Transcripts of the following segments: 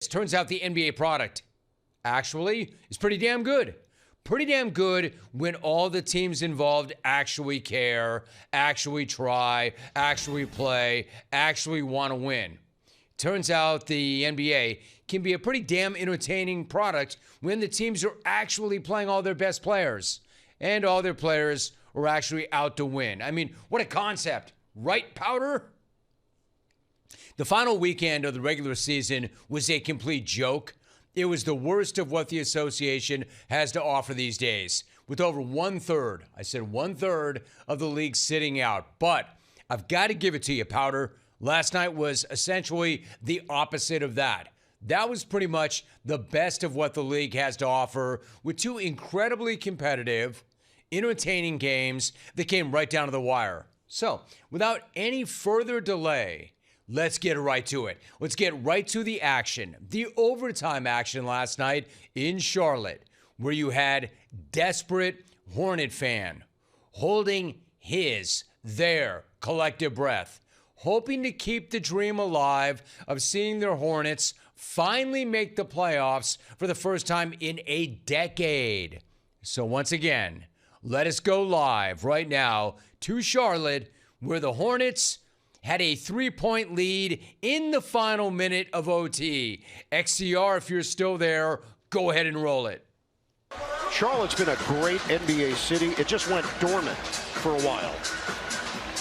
Turns out the NBA product actually is pretty damn good. Pretty damn good when all the teams involved actually care, actually try, actually play, actually want to win. Turns out the NBA can be a pretty damn entertaining product when the teams are actually playing all their best players and all their players are actually out to win. I mean, what a concept, right, Powder? The final weekend of the regular season was a complete joke. It was the worst of what the association has to offer these days, with over 1/3, I said 1/3 of the league sitting out. But I've got to give it to you, Powder. Last night was essentially the opposite of that. That was pretty much the best of what the league has to offer, with two incredibly competitive, entertaining games that came right down to the wire. So, without any further delay, let's get right to it. Let's get right to the action. The overtime action last night in Charlotte, where you had desperate Hornet fan holding their collective breath, hoping to keep the dream alive of seeing their Hornets finally make the playoffs for the first time in a decade. So once again, let us go live right now to Charlotte, where the Hornets had a 3-point lead in the final minute of OT. XCR, if you're still there, go ahead and roll it. Charlotte's been a great NBA city. It just went dormant for a while.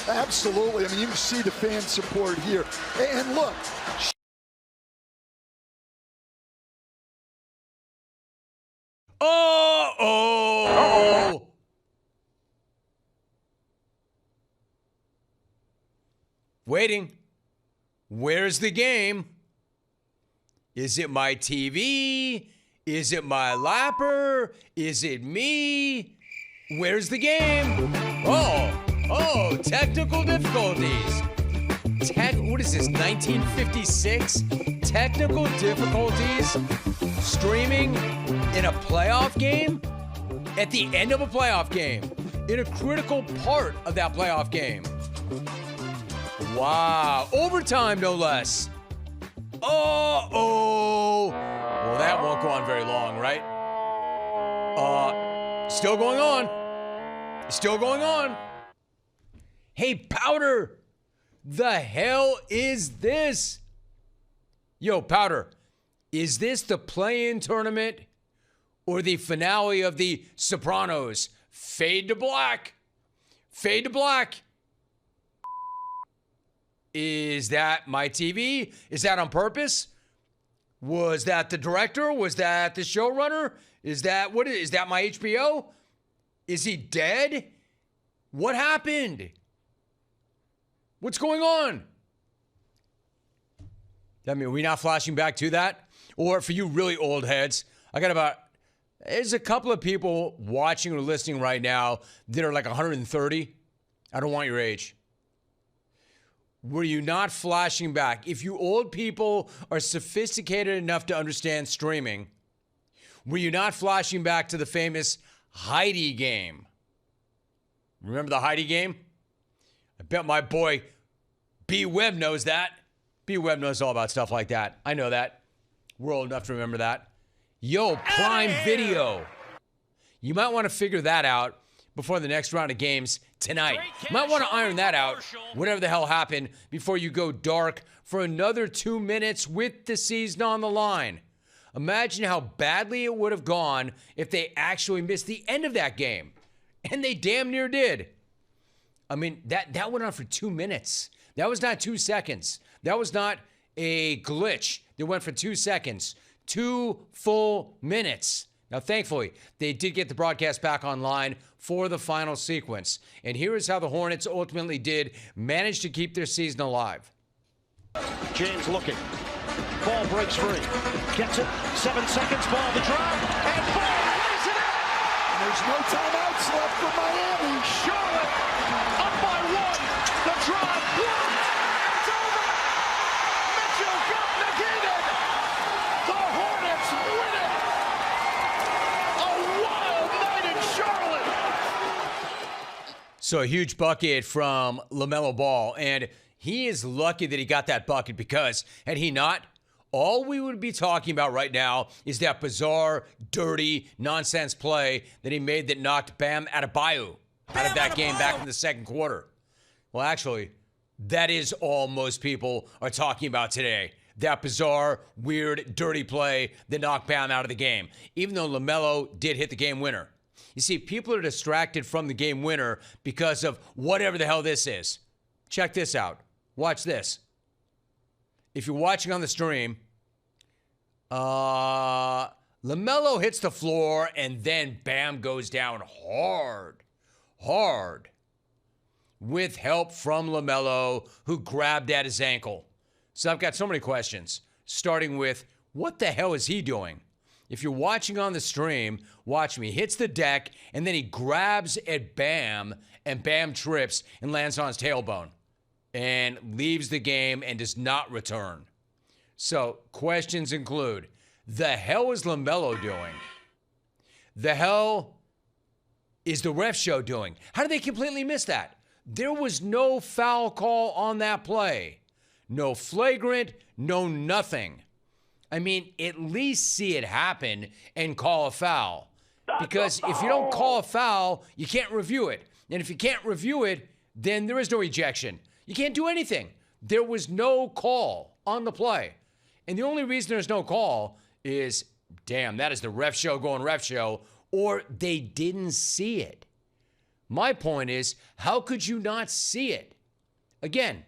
Absolutely. I mean, you can see the fan support here. And look. Uh-oh. Waiting. Where's the game? Is it my TV? Is it my lapper? Is it me? Where's the game? Oh, technical difficulties. What is this, 1956? Technical difficulties? Streaming in a playoff game? At the end of a playoff game? In a critical part of that playoff game? Wow. Overtime, no less. Uh-oh. Well, that won't go on very long, right? Still going on. Still going on. Hey, Powder. The hell is this? Yo, Powder. Is this the play-in tournament or the finale of The Sopranos? Fade to black. Fade to black. Is that my TV? Is that on purpose? Was that the director? Was that the showrunner? Is that my HBO? Is he dead? What happened? What's going on? I mean, are we not flashing back to that? Or for you really old heads, there's a couple of people watching or listening right now that are like 130. I don't want your age. Were you not flashing back? If you old people are sophisticated enough to understand streaming, were you not flashing back to the famous Heidi game? Remember the Heidi game? I bet my boy B. Webb knows that. B. Webb knows all about stuff like that. I know that. We're old enough to remember that. Yo, Prime Video. You might want to figure that out before the next round of games tonight. You might want to iron that out, whatever the hell happened, before you go dark for another 2 minutes with the season on the line. Imagine how badly it would have gone if they actually missed the end of that game. And they damn near did. I mean, that went on for 2 minutes. That was not 2 seconds. That was not a glitch. They went for 2 seconds. 2 full minutes. Now, thankfully, they did get the broadcast back online for the final sequence. And here is how the Hornets ultimately did manage to keep their season alive. James looking. Ball breaks free. Gets it. 7 seconds. Ball the drive. And ball lays it in. There's no timeouts left for Miami. Charlotte up by 1. The drive. Blocked. It's over. Mitchell got negated. The Hornets win it. A wild night in Charlotte. So a huge bucket from LaMelo Ball. And he is lucky that he got that bucket, because had he not, all we would be talking about right now is that bizarre, dirty, nonsense play that he made that knocked Bam Adebayo out of that game back in the second quarter. Well, actually, that is all most people are talking about today. That bizarre, weird, dirty play that knocked Bam out of the game, even though LaMelo did hit the game winner. You see, people are distracted from the game winner because of whatever the hell this is. Check this out. Watch this. If you're watching on the stream, LaMelo hits the floor and then Bam goes down hard, with help from LaMelo, who grabbed at his ankle. So I've got so many questions, starting with, what the hell is he doing? If you're watching on the stream, watch me. He hits the deck, and then he grabs at Bam, and Bam trips and lands on his tailbone and leaves the game and does not return. So questions include, the hell is LaMelo doing? The hell is the ref show doing? How did they completely miss that? There was no foul call on that play. No flagrant, no nothing. I mean, at least see it happen and call a foul. Because if you don't call a foul, you can't review it. And if you can't review it, then there is no ejection. You can't do anything. There was no call on the play. And the only reason there's no call is, damn, that is the ref show going ref show, or they didn't see it. My point is, how could you not see it? Again,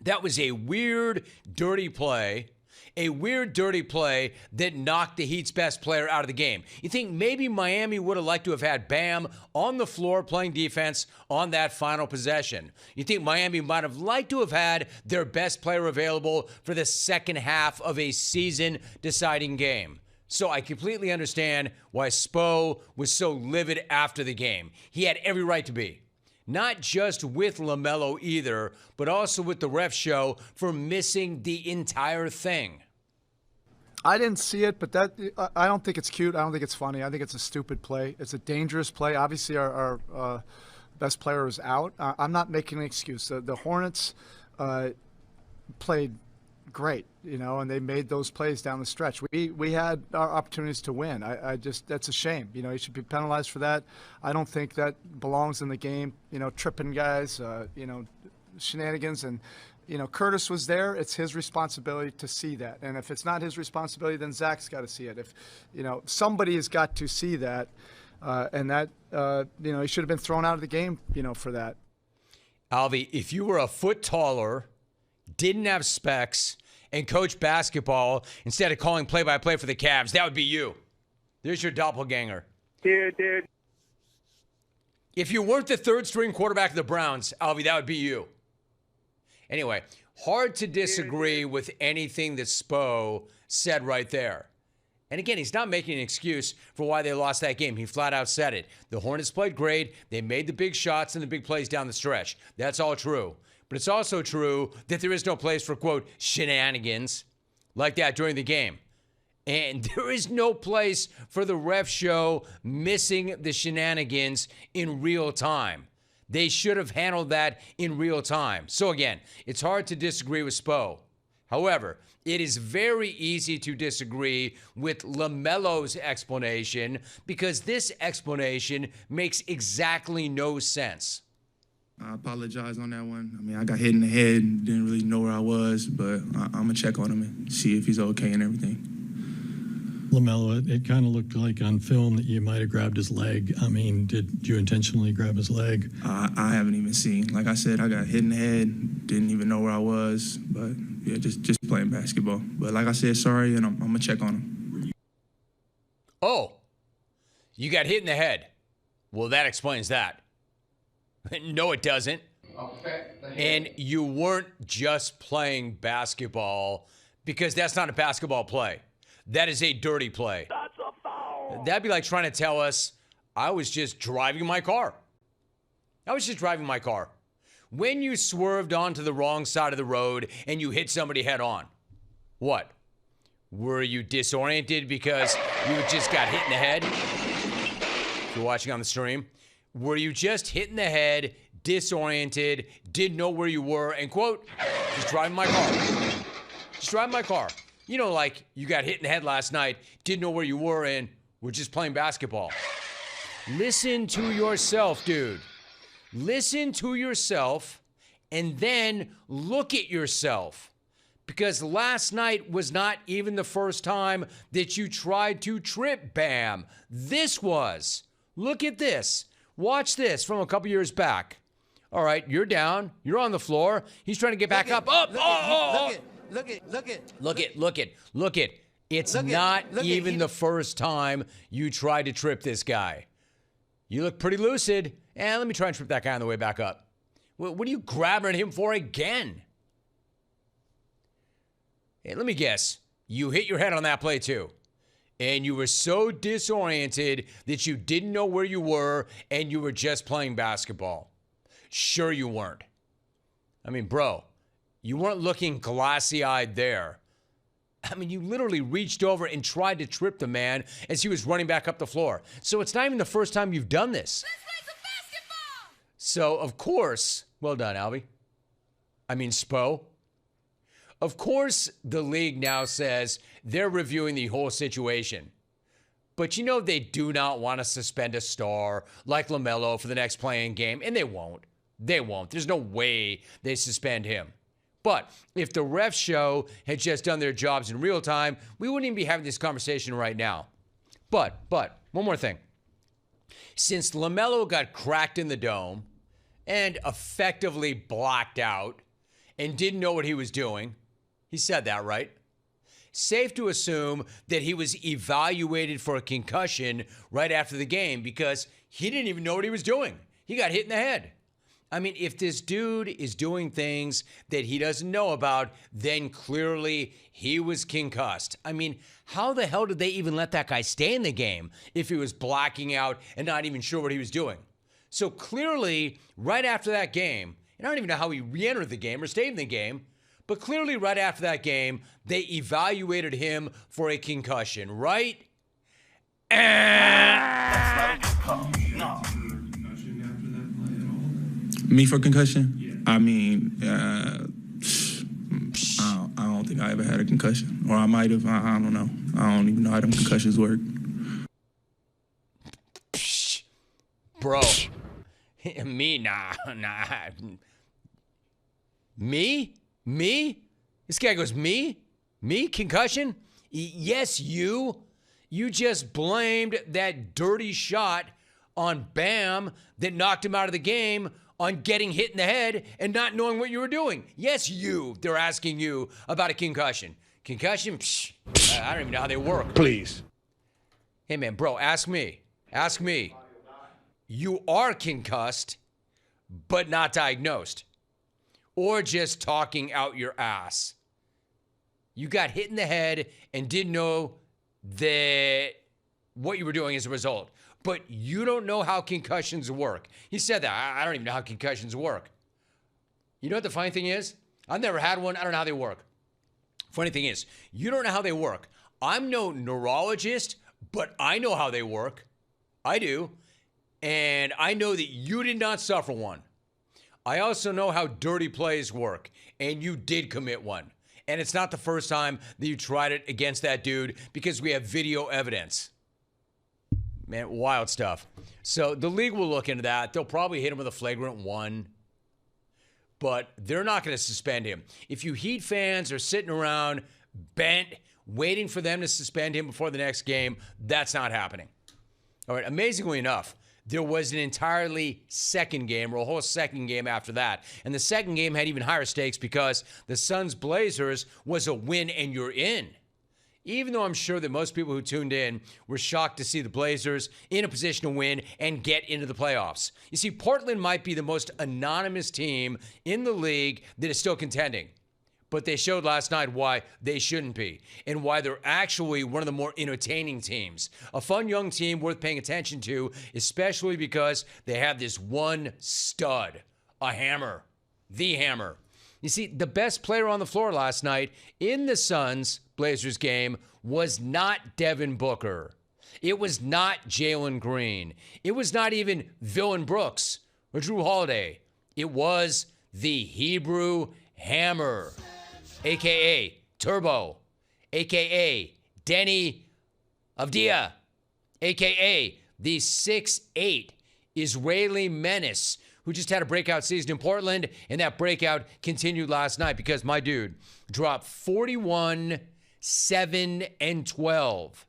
that was a weird, dirty play. A weird, dirty play that knocked the Heat's best player out of the game. You think maybe Miami would have liked to have had Bam on the floor playing defense on that final possession. You think Miami might have liked to have had their best player available for the second half of a season-deciding game. So I completely understand why Spo was so livid after the game. He had every right to be. Not just with LaMelo either, but also with the ref show for missing the entire thing. I didn't see it, but I don't think it's cute. I don't think it's funny. I think it's a stupid play. It's a dangerous play. Obviously, our best player is out. I'm not making an excuse. The Hornets played great, and they made those plays down the stretch. We had our opportunities to win. I just, that's a shame. He should be penalized for that. I don't think that belongs in the game. Tripping guys, shenanigans, and Curtis was there. It's his responsibility to see that. And if it's not his responsibility, then Zach's got to see it. If somebody has got to see that, and that he should have been thrown out of the game, for that. Alvy, if you were a foot taller, didn't have specs, and coached basketball instead of calling play-by-play for the Cavs, that would be you. There's your doppelganger. Dude. If you weren't the third-string quarterback of the Browns, Alvy, that would be you. Anyway, hard to disagree with anything that Spo said right there. And again, he's not making an excuse for why they lost that game. He flat out said it. The Hornets played great. They made the big shots and the big plays down the stretch. That's all true. But it's also true that there is no place for, quote, shenanigans like that during the game. And there is no place for the ref show missing the shenanigans in real time. They should have handled that in real time. So again, it's hard to disagree with Spo. However, it is very easy to disagree with LaMelo's explanation because this explanation makes exactly no sense. I apologize on that one. I mean, I got hit in the head, didn't really know where I was, but I'm going to check on him and see if he's okay and everything. LaMelo, it kind of looked like on film that you might have grabbed his leg. I mean, did you intentionally grab his leg? I haven't even seen. Like I said, I got hit in the head, didn't even know where I was, but yeah, just playing basketball. But like I said, sorry, and I'm going to check on him. Oh, you got hit in the head. Well, that explains that. No, it doesn't. Okay. And you weren't just playing basketball because that's not a basketball play. That is a dirty play. That's a foul. That'd be like trying to tell us I was just driving my car. When you swerved onto the wrong side of the road and you hit somebody head on, what? Were you disoriented because you just got hit in the head? If you're watching on the stream, were you just hit in the head, disoriented, didn't know where you were, and quote, just driving my car. You know, like you got hit in the head last night, didn't know where you were, and we're just playing basketball. Listen to yourself, dude. Listen to yourself, and then look at yourself. Because last night was not even the first time that you tried to trip Bam. This was. Look at this. Watch this from a couple years back. All right, you're down. You're on the floor. He's trying to get back up. Up. Look it. Look it. It's not even the first time you tried to trip this guy. You look pretty lucid. Let me try and trip that guy on the way back up. What are you grabbing at him for again? Hey, let me guess. You hit your head on that play too. And you were so disoriented that you didn't know where you were and you were just playing basketball. Sure you weren't. I mean, bro, you weren't looking glassy-eyed there. I mean, you literally reached over and tried to trip the man as he was running back up the floor. So it's not even the first time you've done this. Let's play some basketball! So, of course, well done, Albie. I mean, Spo. Of course, the league now says they're reviewing the whole situation. But you know they do not want to suspend a star like LaMelo for the next playing game, and they won't. They won't. There's no way they suspend him. But if the ref show had just done their jobs in real time, we wouldn't even be having this conversation right now. But, one more thing. Since LaMelo got cracked in the dome and effectively blacked out and didn't know what he was doing, he said that, right? Safe to assume that he was evaluated for a concussion right after the game because he didn't even know what he was doing. He got hit in the head. I mean, if this dude is doing things that he doesn't know about, then clearly he was concussed. I mean, how the hell did they even let that guy stay in the game if he was blacking out and not even sure what he was doing? So clearly, right after that game, and I don't even know how he re-entered the game or stayed in the game, but clearly right after that game, they evaluated him for a concussion, right? Me for concussion? I mean, I don't think I ever had a concussion. Or I might have. I don't know. I don't even know how them concussions work. Bro. Me? Nah. Me? This guy goes, me? Me? Concussion? Yes, you. You just blamed that dirty shot on Bam that knocked him out of the game on getting hit in the head and not knowing what you were doing. Yes, you. They're asking you about a concussion. Concussion? Psh, I don't even know how they work. Please. Hey, man, bro, ask me. Ask me. You are concussed, but not diagnosed. Or just talking out your ass. You got hit in the head and didn't know that what you were doing as a result. But you don't know how concussions work. He said that. I don't even know how concussions work. You know what the funny thing is? I've never had one. I don't know how they work. Funny thing is, you don't know how they work. I'm no neurologist, but I know how they work. I do. And I know that you did not suffer one. I also know how dirty plays work, and you did commit one. And it's not the first time that you tried it against that dude because we have video evidence. Man, wild stuff. So the league will look into that. They'll probably hit him with a flagrant 1, but they're not going to suspend him. If you Heat fans are sitting around bent, waiting for them to suspend him before the next game, that's not happening. All right, amazingly enough, there was an entirely second game, or a whole second game after that. And the second game had even higher stakes because the Suns-Blazers was a win and you're in. Even though I'm sure that most people who tuned in were shocked to see the Blazers in a position to win and get into the playoffs. You see, Portland might be the most anonymous team in the league that is still contending. But they showed last night why they shouldn't be and why they're actually one of the more entertaining teams. A fun young team worth paying attention to, especially because they have this one stud, a hammer, the hammer. You see, the best player on the floor last night in the Suns-Blazers game was not Devin Booker. It was not Jalen Green. It was not even Dillon Brooks or Drew Holiday. It was the Hebrew Hammer, a.k.a. Turbo, a.k.a. Denny Avdia, a.k.a. the 6'8" Israeli menace who just had a breakout season in Portland, and that breakout continued last night because my dude dropped 41, 7, and 12.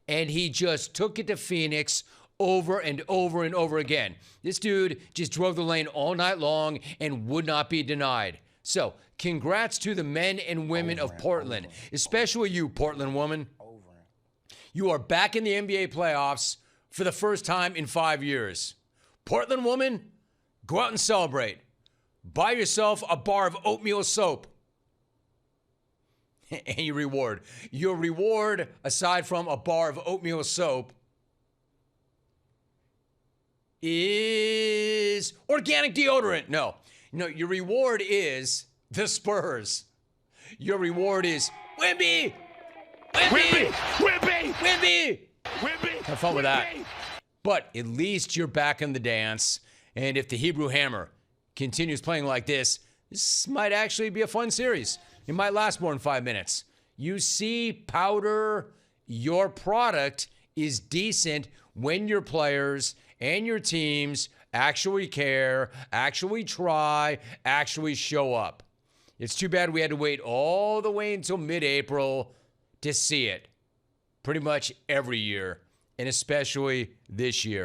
And he just took it to Phoenix over and over and over again. This dude just drove the lane all night long and would not be denied. So, congrats to the men and women of Portland, especially you, Portland woman. You are back in the NBA playoffs for the first time in 5 years. Portland woman, go out and celebrate. Buy yourself a bar of oatmeal soap. And your reward, aside from a bar of oatmeal soap, is organic deodorant. No, your reward is the Spurs. Your reward is Wimby! Wimby! Wimby! Wimby! Wimby! Have fun with that. But at least you're back in the dance. And if the Hebrew Hammer continues playing like this might actually be a fun series. It might last more than 5 minutes. You see, Powder, your product is decent when your players and your teams actually care, actually try, actually show up. It's too bad we had to wait all the way until mid-April to see it. Pretty much every year, and especially this year.